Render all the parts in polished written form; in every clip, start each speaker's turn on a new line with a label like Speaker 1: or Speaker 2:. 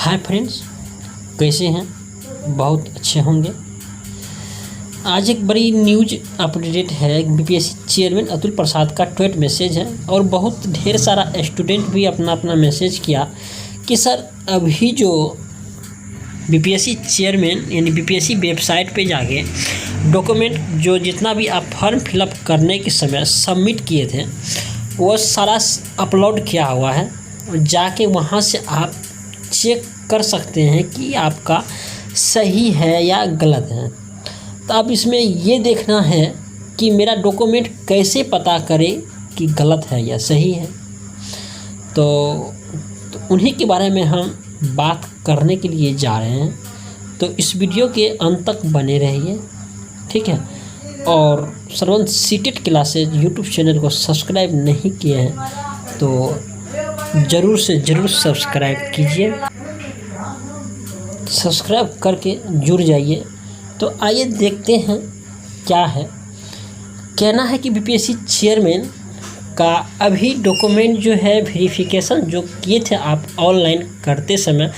Speaker 1: Hi friends, कैसे हैं? बहुत अच्छे होंगे। आज एक बड़ी न्यूज अपडेट है। बीपीएससी चेयरमैन अतुल प्रसाद का ट्वीट मैसेज है और बहुत ढेर सारा स्टूडेंट भी अपना अपना मैसेज किया कि सर अभी जो बीपीएससी चेयरमैन यानी बीपीएससी वेबसाइट पे जाके डॉक्यूमेंट जो जितना भी आप फॉर्म फिलअप करने के समय सबमिट किए थे वो सारा अपलोड किया हुआ है और जाके वहाँ से आप चेक कर सकते हैं कि आपका सही है या गलत है। तो अब इसमें ये देखना है कि मेरा डॉक्यूमेंट कैसे पता करे कि गलत है या सही है। तो उन्हीं के बारे में हम बात करने के लिए जा रहे हैं। तो इस वीडियो के अंत तक बने रहिए, ठीक है। और श्रवण सीटेट क्लासेज यूट्यूब चैनल को सब्सक्राइब नहीं किए हैं तो ज़रूर से ज़रूर सब्सक्राइब कीजिए, सब्सक्राइब करके जुड़ जाइए। तो आइए देखते हैं क्या है। कहना है कि बीपीएससी चेयरमैन का अभी डॉक्यूमेंट जो है वेरिफिकेशन जो किए थे आप ऑनलाइन करते समय,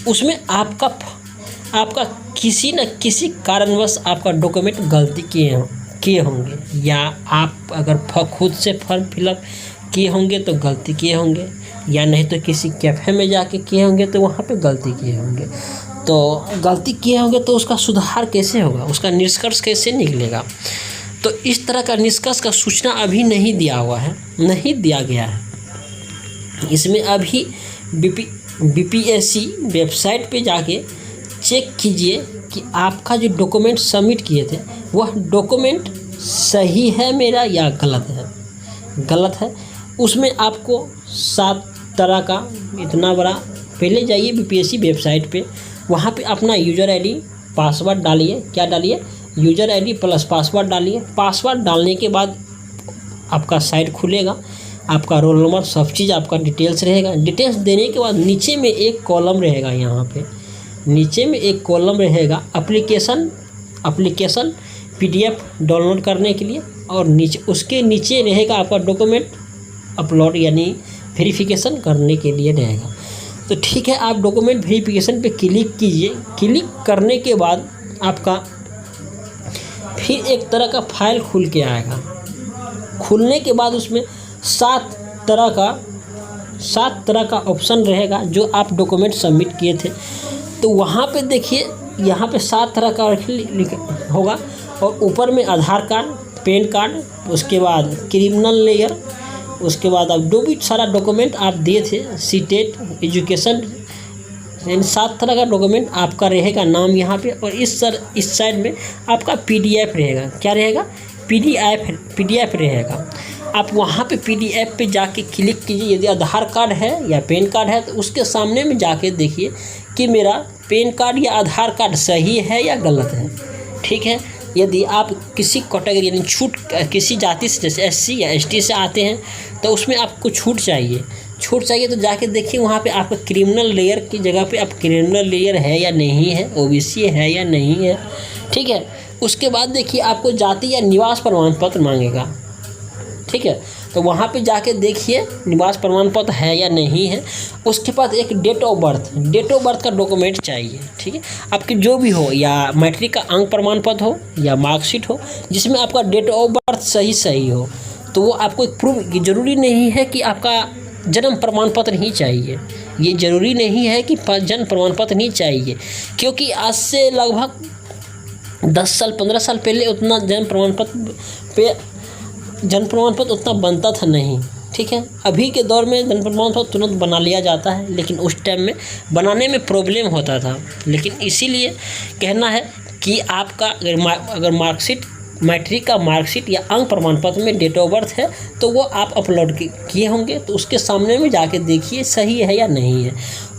Speaker 1: उसमें आपका किसी न किसी कारणवश आपका डॉक्यूमेंट गलती किए होंगे, या आप अगर खुद से फॉर्म फिलअप किए होंगे तो गलती किए होंगे, या नहीं तो किसी कैफ़े में जाके किए होंगे तो वहाँ पे गलती किए होंगे। तो गलती किए होंगे तो उसका सुधार कैसे होगा, उसका निष्कर्ष कैसे निकलेगा? तो इस तरह का निष्कर्ष का सूचना अभी नहीं दिया गया है। इसमें अभी बीपीएससी वेबसाइट पे जाके चेक कीजिए कि आपका जो डॉक्यूमेंट सबमिट किए थे वह डॉक्यूमेंट सही है मेरा या गलत है। उसमें आपको 7 तरह का इतना बड़ा, पहले जाइए बीपीएससी वेबसाइट पे, वहाँ पे अपना यूज़र आईडी पासवर्ड डालिए। क्या डालिए? यूज़र आईडी प्लस पासवर्ड डालिए। पासवर्ड डालने के बाद आपका साइट खुलेगा, आपका रोल नंबर सब चीज़ आपका डिटेल्स रहेगा। डिटेल्स देने के बाद नीचे में एक कॉलम रहेगा, यहाँ पे नीचे में एक कॉलम रहेगा एप्लीकेशन पीडीएफ डाउनलोड करने के लिए, और उसके नीचे रहेगा आपका डॉक्यूमेंट अपलोड यानी वेरिफिकेशन करने के लिए रहेगा। तो ठीक है, आप डॉक्यूमेंट वेरिफिकेशन पे क्लिक कीजिए। क्लिक करने के बाद आपका फिर एक तरह का फाइल खुल के आएगा। खुलने के बाद उसमें 7 तरह का ऑप्शन रहेगा जो आप डॉक्यूमेंट सबमिट किए थे। तो वहाँ पे देखिए, यहाँ पे 7 तरह का होगा और ऊपर में आधार कार्ड, पैन कार्ड, उसके बाद क्रिमिनल लेयर, उसके बाद अब जो भी सारा डॉक्यूमेंट आप दिए थे, सीटेट, एजुकेशन, इन 7 तरह का डॉक्यूमेंट आपका रहेगा नाम यहाँ पे। और इस साइड में आपका पीडीएफ रहेगा। क्या रहेगा? पीडीएफ रहेगा। आप वहाँ पे पीडीएफ पे जाके क्लिक कीजिए। यदि आधार कार्ड है या पैन कार्ड है तो उसके सामने में जाके देखिए कि मेरा पैन कार्ड या आधार कार्ड सही है या गलत है, ठीक है। यदि आप किसी कैटेगरी यानी छूट किसी जाति से, जैसे एससी या एसटी से आते हैं तो उसमें आपको छूट चाहिए तो जाके देखिए वहाँ पे आपका क्रिमिनल लेयर की जगह पे आप क्रिमिनल लेयर है या नहीं है, ओबीसी है या नहीं है, ठीक है। उसके बाद देखिए आपको जाति या निवास प्रमाण पत्र मांगेगा, ठीक है। तो वहाँ पे जाके देखिए निवास प्रमाण पत्र है या नहीं है। उसके बाद एक डेट ऑफ बर्थ का डॉक्यूमेंट चाहिए, ठीक है। आपके जो भी हो, या मैट्रिक का अंक प्रमाण पत्र हो या मार्कशीट हो जिसमें आपका डेट ऑफ बर्थ सही हो, तो वो आपको एक प्रूफ। ज़रूरी नहीं है कि आपका जन्म प्रमाण पत्र ही चाहिए, ये ज़रूरी नहीं है कि जन्म प्रमाण पत्र ही चाहिए, क्योंकि आज से लगभग 10 साल 15 साल पहले उतना जन्म प्रमाण पत्र उतना बनता था नहीं, ठीक है। अभी के दौर में जन्म प्रमाण पत्र तुरंत बना लिया जाता है, लेकिन उस टाइम में बनाने में प्रॉब्लम होता था। लेकिन इसीलिए कहना है कि आपका अगर मार्कशीट, मैट्रिक का मार्कशीट या अंक प्रमाण पत्र में डेट ऑफ बर्थ है तो वो आप अपलोड किए होंगे, तो उसके सामने में जाके देखिए सही है या नहीं है।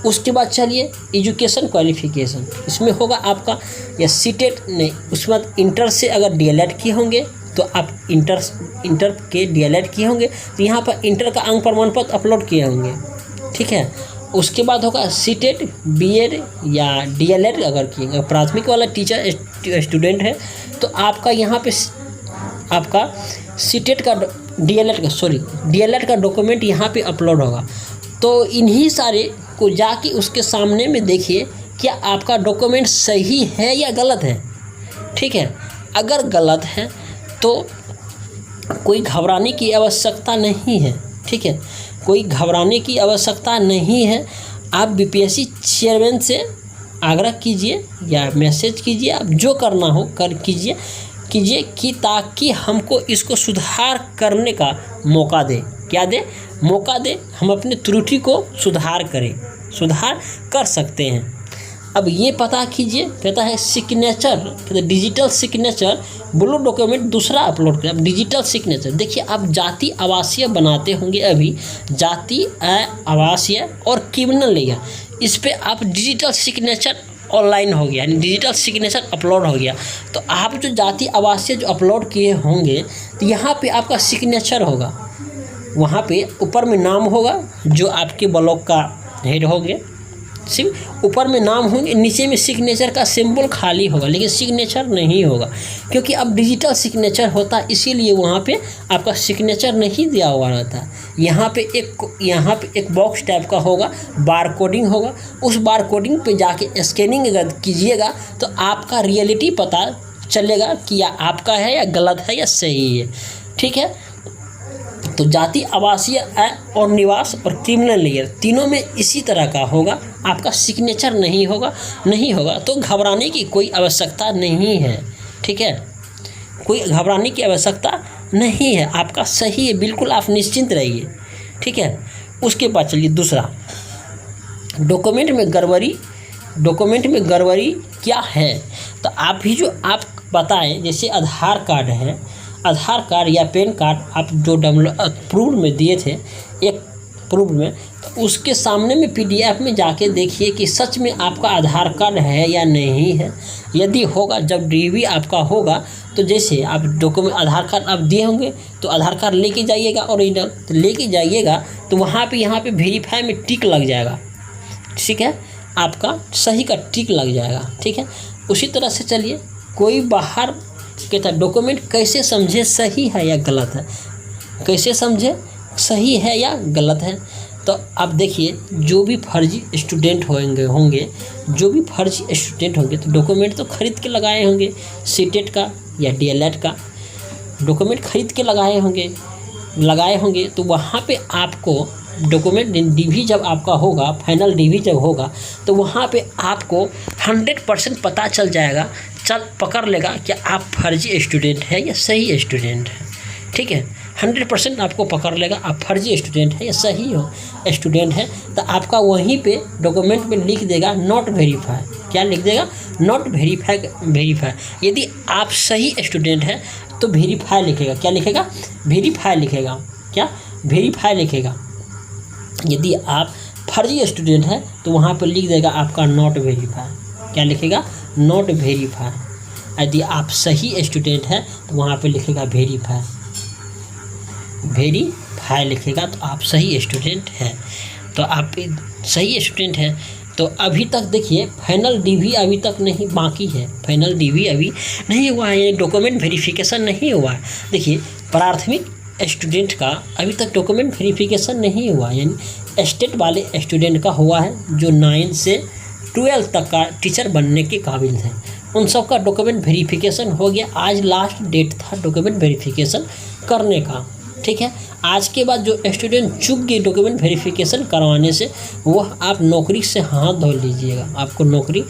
Speaker 1: उसके बाद चलिए एजुकेशन क्वालिफिकेशन, इसमें होगा आपका या सीटेट नहीं, उसके बाद इंटर से अगर डीएलएड किए होंगे तो आप इंटर के डीएलएड किए होंगे तो यहाँ पर इंटर का अंक प्रमाण पत्र अपलोड किए होंगे, ठीक है। उसके बाद होगा सीटेट, बीएड या डीएलएड अगर किए, प्राथमिक वाला टीचर स्टूडेंट है तो आपका यहाँ पे आपका सीटेट का डीएलएड का डॉक्यूमेंट यहाँ पे अपलोड होगा। तो इन्हीं सारे आपको जाके उसके सामने में देखिए क्या आपका डॉक्यूमेंट सही है या गलत है। ठीक है, अगर गलत है तो कोई घबराने की आवश्यकता नहीं है। ठीक है, कोई घबराने की आवश्यकता नहीं है। आप बीपीएससी चेयरमैन से आग्रह कीजिए या मैसेज कीजिए, आप जो करना हो कर कीजिए कि ताकि हमको इसको सुधार करने का मौका दे। क्या दे? मौका दे, हम अपने त्रुटि को सुधार कर सकते हैं। अब ये पता कीजिए, कहता है सिग्नेचर, कहते डिजिटल सिग्नेचर ब्लू डॉक्यूमेंट दूसरा अपलोड करें। अब डिजिटल सिग्नेचर देखिए, आप जाति आवासीय बनाते होंगे, अभी जाति आवासीय और क्रिमिनल लेगा, इस पर आप डिजिटल सिग्नेचर ऑनलाइन हो गया, यानी डिजिटल सिग्नेचर अपलोड हो गया। तो आप जो जाति आवासीय जो अपलोड किए होंगे तो यहाँ पे आपका सिग्नेचर होगा, वहाँ पे ऊपर में नाम होगा जो आपके ब्लॉक का हेड होंगे, सिर्फ ऊपर में नाम होंगे, नीचे में सिग्नेचर का सिंबल खाली होगा लेकिन सिग्नेचर नहीं होगा, क्योंकि अब डिजिटल सिग्नेचर होता है इसीलिए वहाँ पे आपका सिग्नेचर नहीं दिया हुआ रहता। यहाँ पे एक बॉक्स टाइप का होगा, बार कोडिंग होगा, उस बार कोडिंग पे जाके स्कैनिंग अगर कीजिएगा तो आपका रियलिटी पता चलेगा कि या आपका है या गलत है या सही है। ठीक है, तो जाति आवासीय और निवास और क्रिमिनल लेयर तीनों में इसी तरह का होगा, आपका सिग्नेचर नहीं होगा तो घबराने की कोई आवश्यकता नहीं है। ठीक है, कोई घबराने की आवश्यकता नहीं है, आपका सही है, बिल्कुल आप निश्चिंत रहिए। ठीक है, उसके बाद चलिए दूसरा, डॉक्यूमेंट में गड़बड़ी क्या है। तो आप भी जो आप बताएं, जैसे आधार कार्ड है, आधार कार्ड या पैन कार्ड आप जो अप्रूवल में दिए थे, एक अप्रूवल में, तो उसके सामने में पीडीएफ में जाके देखिए कि सच में आपका आधार कार्ड है या नहीं है। यदि होगा, जब डीवी आपका होगा तो जैसे आप डॉक्यूमेंट आधार कार्ड आप दिए होंगे तो आधार कार्ड लेके जाइएगा, ओरिजिनल तो लेके जाइएगा, तो वहाँ पे यहाँ पे वेरीफाई में टिक लग जाएगा। ठीक है, आपका सही का टिक लग जाएगा। ठीक है, उसी तरह से चलिए, कोई बाहर कहता है डॉक्यूमेंट कैसे समझे सही है या गलत है, कैसे समझे सही है या गलत है। तो आप देखिए, जो भी फर्जी स्टूडेंट होंगे तो डॉक्यूमेंट तो खरीद के लगाए होंगे, सीटेट का या डीएलएड का डॉक्यूमेंट खरीद के लगाए होंगे तो वहाँ पे आपको डॉक्यूमेंट डीवी जब आपका होगा, फाइनल डीवी जब होगा, तो वहाँ पे आपको 100% पता चल जाएगा, पकड़ लेगा कि आप फर्जी स्टूडेंट है या सही स्टूडेंट है। ठीक है, 100% आपको पकड़ लेगा आप फर्जी स्टूडेंट है या सही स्टूडेंट है। तो आपका वहीं पे डॉक्यूमेंट में लिख देगा नॉट वेरीफाई। क्या लिख देगा? Not verify. यदि आप सही स्टूडेंट है तो वेरीफाई लिखेगा। क्या लिखेगा? वेरीफाई लिखेगा। क्या? वेरीफाई लिखेगा। यदि आप फर्जी स्टूडेंट है तो वहाँ पर लिख देगा आपका नॉट वेरीफाई। क्या लिखेगा? Not verify. यदि आप सही स्टूडेंट है तो वहाँ पे लिखेगा वेरीफाई लिखेगा, तो आप सही स्टूडेंट हैं। तो आप सही स्टूडेंट हैं। तो अभी तक देखिए फाइनल डीवी अभी तक नहीं, बाकी है। फाइनल डीवी अभी नहीं हुआ है, डॉक्यूमेंट वेरिफिकेशन नहीं हुआ है। देखिए प्राथमिक स्टूडेंट का अभी तक डॉक्यूमेंट वेरिफिकेशन नहीं हुआ, यानी स्टेट वाले स्टूडेंट का हुआ है जो 9 से 12 तक का टीचर बनने के काबिल थे, उन सब का डॉक्यूमेंट वेरिफिकेशन हो गया। आज लास्ट डेट था डॉक्यूमेंट वेरिफिकेशन करने का। ठीक है, आज के बाद जो स्टूडेंट चूक गए डॉक्यूमेंट वेरिफिकेशन करवाने से, वो आप नौकरी से हाथ धो लीजिएगा, आपको नौकरी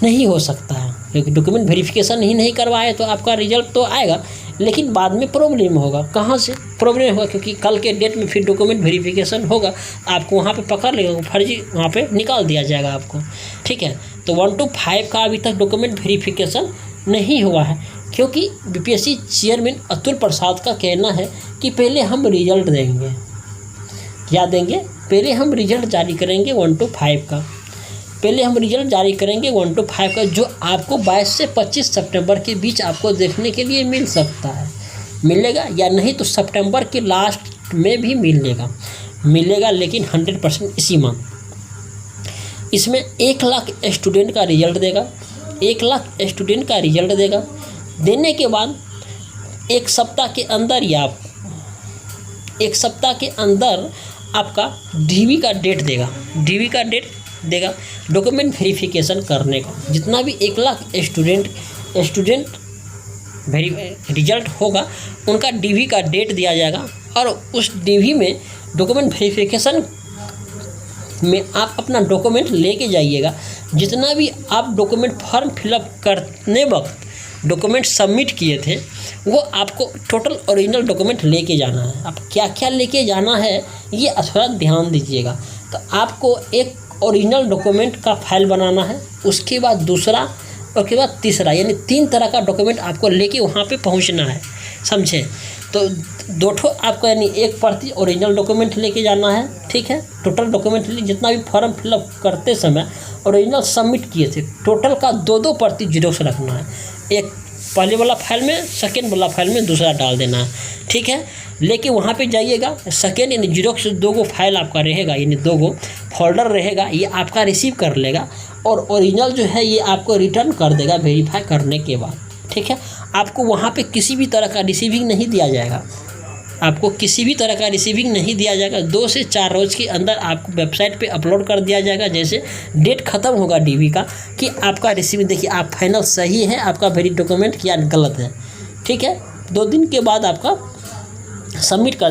Speaker 1: नहीं हो सकता है, क्योंकि डॉक्यूमेंट वेरिफिकेशन ही नहीं करवाए तो आपका रिजल्ट तो आएगा लेकिन बाद में प्रॉब्लम होगा। कहाँ से प्रॉब्लम होगा? क्योंकि कल के डेट में फिर डॉक्यूमेंट वेरिफिकेशन होगा, आपको वहाँ पे पकड़ लेगा, फर्जी वहाँ पे निकाल दिया जाएगा आपको। ठीक है, तो 1 to 5 का अभी तक डॉक्यूमेंट वेरिफिकेशन नहीं हुआ है, क्योंकि बीपीएससी चेयरमैन अतुल प्रसाद का कहना है कि पहले हम रिजल्ट देंगे। क्या देंगे? पहले हम रिजल्ट जारी करेंगे 1 to 5 का। पहले हम रिजल्ट जारी करेंगे 1 to 5 का, जो आपको 22 से 25 सितंबर के बीच आपको देखने के लिए मिल सकता है। मिलेगा या नहीं तो सितंबर के लास्ट में भी मिलेगा, लेकिन 100% इसी मंथ। इसमें 1 लाख स्टूडेंट का रिजल्ट देगा। 1 लाख स्टूडेंट का रिजल्ट देगा। देने के बाद 1 सप्ताह के अंदर या 1 सप्ताह के अंदर आपका डीवी का डेट देगा। डीवी का डेट देगा डॉक्यूमेंट वेरिफिकेशन करने का। जितना भी 1 लाख स्टूडेंट रिजल्ट होगा उनका डीवी का डेट दिया जाएगा और उस डीवी में डॉक्यूमेंट वेरिफिकेशन में आप अपना डॉक्यूमेंट लेके जाइएगा। जितना भी आप डॉक्यूमेंट फॉर्म फिलअप करने वक्त डॉक्यूमेंट सबमिट किए थे वो आपको टोटल ओरिजिनल डॉक्यूमेंट लेके जाना है। अब क्या क्या लेके जाना है ये थोड़ा ध्यान दीजिएगा। तो आपको एक ओरिजिनल डॉक्यूमेंट का फाइल बनाना है, उसके बाद दूसरा, उसके बाद तीसरा, यानी 3 तरह का डॉक्यूमेंट आपको लेके वहाँ पे पहुँचना है, समझे। तो 2 ठो आपको यानी 1 प्रति ओरिजिनल डॉक्यूमेंट लेके जाना है, ठीक है। टोटल डॉक्यूमेंट जितना भी फॉर्म फिलअप करते समय ओरिजिनल सबमिट किए थे टोटल का 2 प्रति जीरोक्स रखना है। एक पहले वाला फाइल में, सेकेंड वाला फाइल में दूसरा डाल देना है, ठीक है। लेके वहाँ पे जाइएगा, सेकेंड यानी जीरोक्स 2 फाइल आपका रहेगा, यानी 2 फोल्डर रहेगा, ये आपका रिसीव कर लेगा और ओरिजिनल जो है ये आपको रिटर्न कर देगा वेरीफाई करने के बाद, ठीक है। आपको वहाँ पे किसी भी तरह का रिसीविंग नहीं दिया जाएगा, आपको किसी भी तरह का रिसीविंग नहीं दिया जाएगा। 2 से 4 रोज़ के अंदर आपको वेबसाइट पे अपलोड कर दिया जाएगा। जैसे डेट ख़त्म होगा डीवी का कि आपका रिसीविंग, देखिए आप फाइनल सही है आपका वेरी डॉक्यूमेंट या गलत है, ठीक है। 2 दिन के बाद आपका सबमिट कर